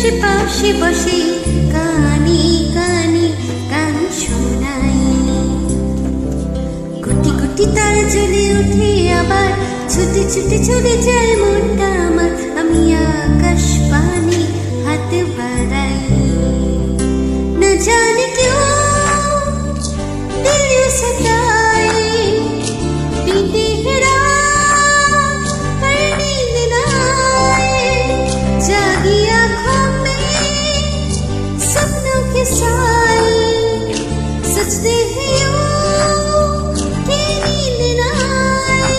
এসে পাশে বসে কানে কানে গান শোনাই। কোটি কোটি তারা জ্বলে ওঠে আবার ছুটে ছুটে চলে যায় মনটা আমার। আমি আকাশ পানে হাত বাড়াই। না জানে কেউ दिल यूं सताए बीते हैं रात पर नींद न आए। जागी आँखों में सपनों के साए सजदे हैं यूं कि नींद न आए।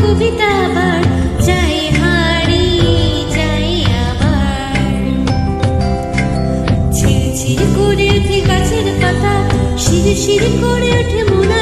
কবিতা আবার যাই হারি যাই আবার। ঝিরঝির করে ওঠে গাছের পাতা শিরি শিরি করে ওঠে মোনা